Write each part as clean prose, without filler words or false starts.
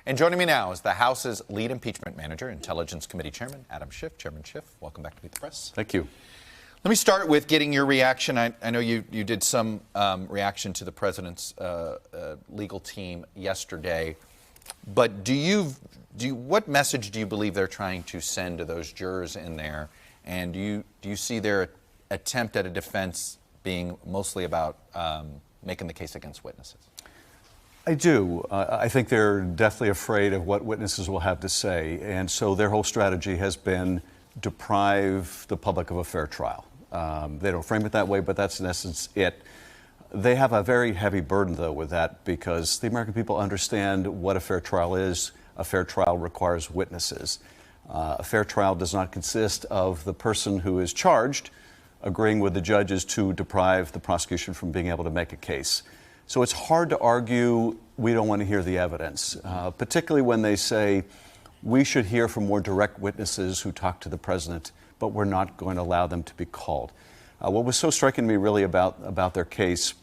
And joining me now is the House's lead impeachment manager, Intelligence Committee Chairman Adam Schiff. Chairman Schiff, welcome back to Meet the Press. Thank you. Let me start with getting your reaction. I know you did some reaction to the president's legal team yesterday, but what message do you believe they're trying to send to those jurors in there? And do you see their attempt at a defense being mostly about making the case against witnesses? I do. I think they're deathly afraid of what witnesses will have to say, and so their whole strategy has been deprive the public of a fair trial. They don't frame it that way, but that's in essence it. They have a very heavy burden, though, with that, because the American people understand what a fair trial is. A fair trial requires witnesses. A fair trial does not consist of the person who is charged agreeing with the judges to deprive the prosecution from being able to make a case. So it's hard to argue we don't want to hear the evidence, particularly when they say we should hear from more direct witnesses who talk to the president, but we're not going to allow them to be called. What was so striking to me really about their case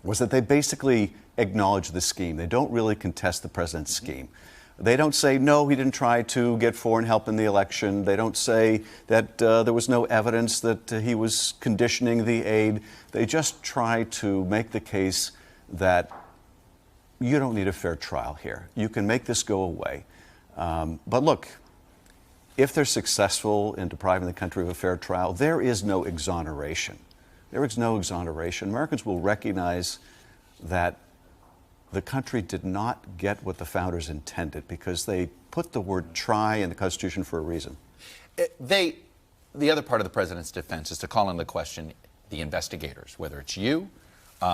was that they basically acknowledge the scheme. They don't really contest the president's scheme. They don't say, no, he didn't try to get foreign help in the election. They don't say that there was no evidence that he was conditioning the aid. They just try to make the case that you don't need a fair trial here. You can make this go away. But look, if they're successful in depriving the country of a fair trial, there is no exoneration. There is no exoneration. Americans will recognize that the country did not get what the founders intended because they put the word try in the Constitution for a reason. The other part of the president's defense is to call into question the investigators, whether it's you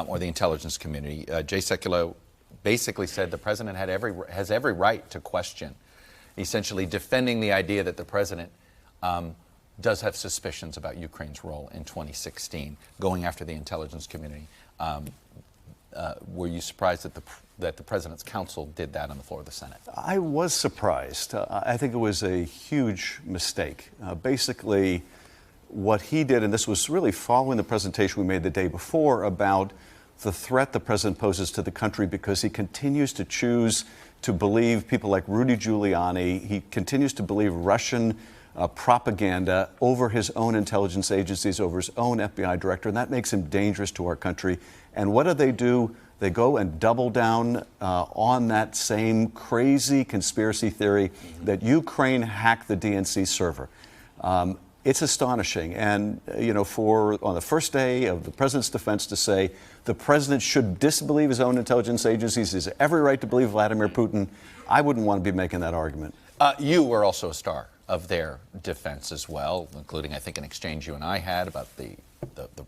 or the intelligence community. Jay Sekulow basically said the president has every right to question, essentially defending the idea that the president does have suspicions about Ukraine's role in 2016, going after the intelligence community. Were you surprised that the president's counsel did that on the floor of the Senate? I was surprised. I think it was a huge mistake. Basically, what he did, and this was really following the presentation we made the day before about the threat the president poses to the country because he continues to choose to believe people like Rudy Giuliani. He continues to believe Russian propaganda over his own intelligence agencies, over his own FBI director, and that makes him dangerous to our country. And what do? They go and double down on that same crazy conspiracy theory that Ukraine hacked the DNC server. It's astonishing. And, on the first day of the president's defense to say the president should disbelieve his own intelligence agencies, he has every right to believe Vladimir Putin, I wouldn't want to be making that argument. You were also a star of their defense as well, including, I think, an exchange you and I had about the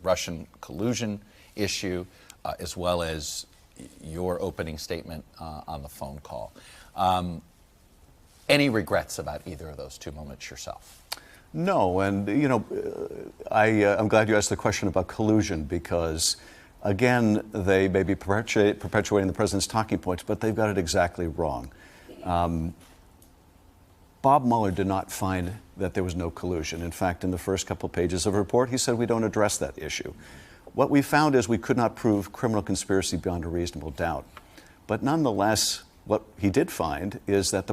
Russian collusion issue, as well as your opening statement on the phone call. Any regrets about either of those two moments yourself? No, and I'm glad you asked the question about collusion because, again, they may be perpetuating the president's talking points, but they've got it exactly wrong. Bob Mueller did not find that there was no collusion. In fact, in the first couple of pages of the report, he said we don't address that issue. What we found is we could not prove criminal conspiracy beyond a reasonable doubt. But nonetheless, what he did find is that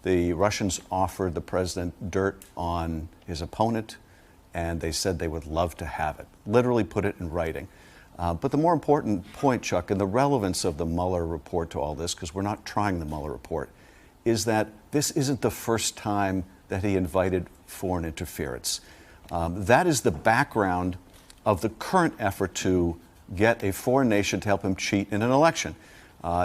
the Russians offered the president dirt on his opponent, and they said they would love to have it, literally put it in writing. But the more important point, Chuck, and the relevance of the Mueller report to all this, because we're not trying the Mueller report, is that this isn't the first time that he invited foreign interference. That is the background of the current effort to get a foreign nation to help him cheat in an election.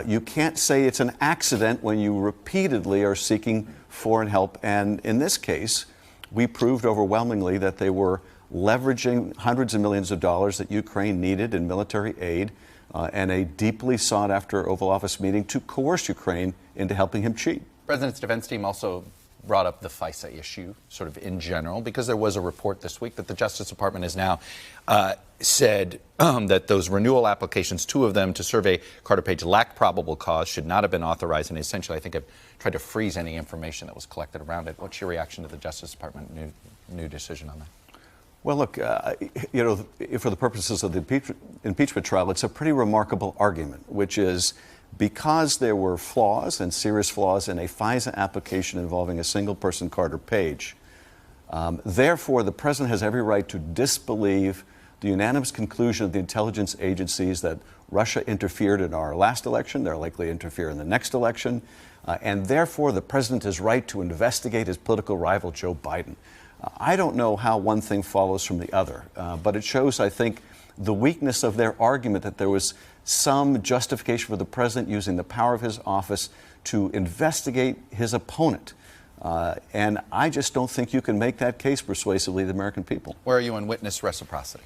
You can't say it's an accident when you repeatedly are seeking foreign help. And in this case, we proved overwhelmingly that they were leveraging hundreds of millions of dollars that Ukraine needed in military aid and a deeply sought after Oval Office meeting to coerce Ukraine into helping him cheat. The president's defense team also brought up the FISA issue sort of in general because there was a report this week that the Justice Department has now said that those renewal applications, two of them to survey Carter Page, lacked probable cause, should not have been authorized, and essentially I think have tried to freeze any information that was collected around it. What's your reaction to the Justice Department new decision on that? Well, look, for the purposes of the impeachment trial, it's a pretty remarkable argument, which is because there were flaws and serious flaws in a FISA application involving a single person, Carter Page. Therefore, the president has every right to disbelieve the unanimous conclusion of the intelligence agencies that Russia interfered in our last election, they're likely to interfere in the next election, and therefore the president has right to investigate his political rival, Joe Biden. I don't know how one thing follows from the other, but it shows, I think, the weakness of their argument that there was some justification for the president using the power of his office to investigate his opponent. And I just don't think you can make that case persuasively to the American people. Where are you on witness reciprocity?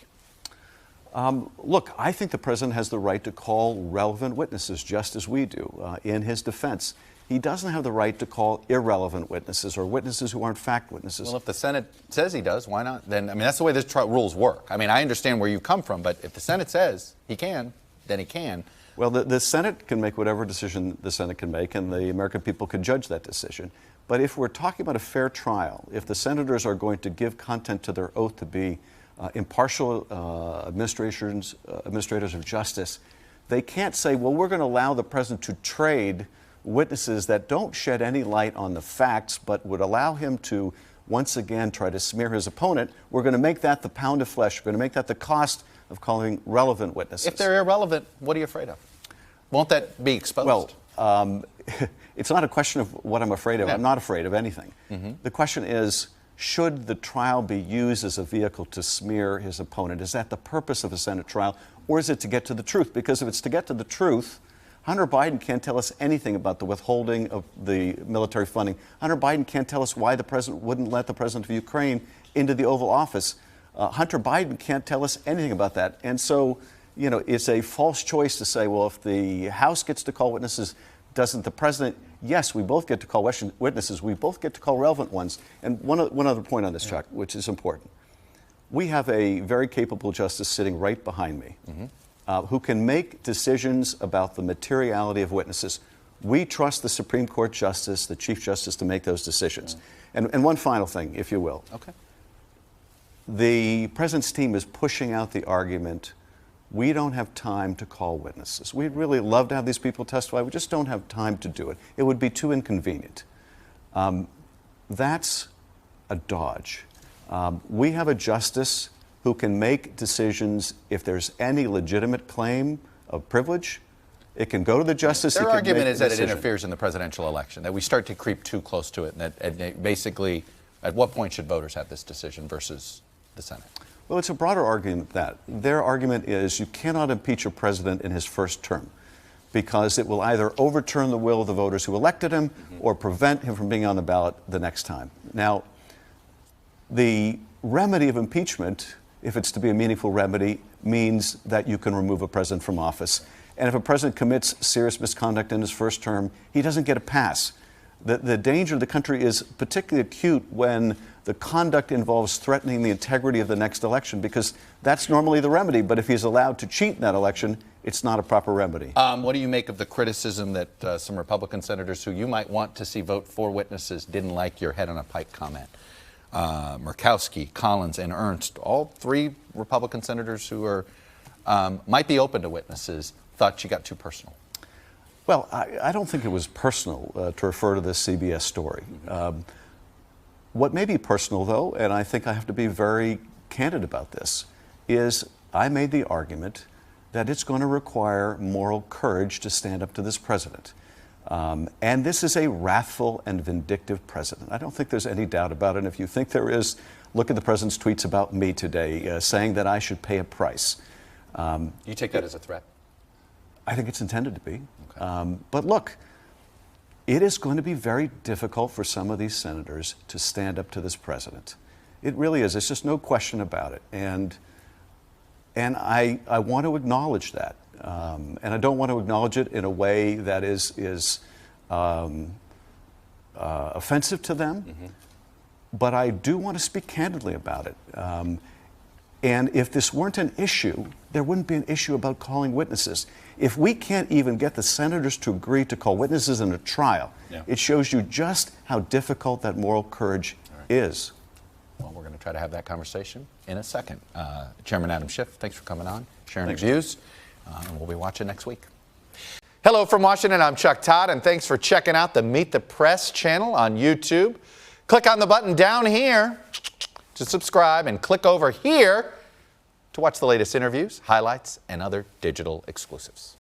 Look, I think the president has the right to call relevant witnesses, just as we do, in his defense. He doesn't have the right to call irrelevant witnesses or witnesses who aren't fact witnesses. Well, if the Senate says he does, why not? Then, I mean, that's the way the rules work. I mean, I understand where you come from, but if the Senate says he can, then he can. Well, the Senate can make whatever decision the Senate can make, and the American people can judge that decision. But if we're talking about a fair trial, if the senators are going to give content to their oath to be impartial administrators of justice, they can't say, well, we're going to allow the president to trade witnesses that don't shed any light on the facts, but would allow him to once again try to smear his opponent. We're going to make that the pound of flesh. We're going to make that the cost of calling relevant witnesses. If they're irrelevant, what are you afraid of? Won't that be exposed? Well, it's not a question of what I'm afraid of. Yeah. I'm not afraid of anything. The question is, should the trial be used as a vehicle to smear his opponent? Is that the purpose of a Senate trial, or is it to get to the truth? Because if it's to get to the truth, Hunter Biden can't tell us anything about the withholding of the military funding. Hunter Biden can't tell us why the president wouldn't let the president of Ukraine into the Oval Office. Hunter Biden can't tell us anything about that. And so, you know, it's a false choice to say, well, if the House gets to call witnesses, doesn't the president? Yes, we both get to call witnesses. We both get to call relevant ones. And one other point on this, Chuck, which is important. We have a very capable justice sitting right behind me who can make decisions about the materiality of witnesses. We trust the Supreme Court justice, the Chief Justice, to make those decisions. And one final thing, if you will. Okay. The president's team is pushing out the argument, we don't have time to call witnesses. We'd really love to have these people testify. We just don't have time to do it. It would be too inconvenient. That's a dodge. We have a justice who can make decisions if there's any legitimate claim of privilege. It can go to the justice. Their argument is that it interferes in the presidential election, that we start to creep too close to it, and that basically, at what point should voters have this decision versus the Senate? Well, it's a broader argument than that. Their argument is you cannot impeach a president in his first term because it will either overturn the will of the voters who elected him or prevent him from being on the ballot the next time. Now, the remedy of impeachment, if it's to be a meaningful remedy, means that you can remove a president from office. And if a president commits serious misconduct in his first term, he doesn't get a pass. The danger of the country is particularly acute when the conduct involves threatening the integrity of the next election, because that's normally the remedy. But if he's allowed to cheat in that election, it's not a proper remedy. What do you make of the criticism that some Republican senators who you might want to see vote for witnesses didn't like your head on a pike comment? Murkowski, Collins, and Ernst, all three Republican senators who are might be open to witnesses, thought you got too personal. Well, I don't think it was personal to refer to this CBS story. What may be personal, though, and I think I have to be very candid about this, is I made the argument that it's going to require moral courage to stand up to this president. And this is a wrathful and vindictive president. I don't think there's any doubt about it. And if you think there is, look at the president's tweets about me today, saying that I should pay a price. You take that as a threat? I think it's intended to be. Okay. But look, it is going to be very difficult for some of these senators to stand up to this president. It really is. There's just no question about it. And I want to acknowledge that. And I don't want to acknowledge it in a way that is offensive to them. But I do want to speak candidly about it. And if this weren't an issue, there wouldn't be an issue about calling witnesses. If we can't even get the senators to agree to call witnesses in a trial, it shows you just how difficult that moral courage is. Well, we're going to try to have that conversation in a second. Chairman Adam Schiff, thanks for coming on, sharing your views, and we'll be watching next week. Hello from Washington, I'm Chuck Todd, and thanks for checking out the Meet the Press channel on YouTube. Click on the button down here to subscribe and click over here to watch the latest interviews, highlights, and other digital exclusives.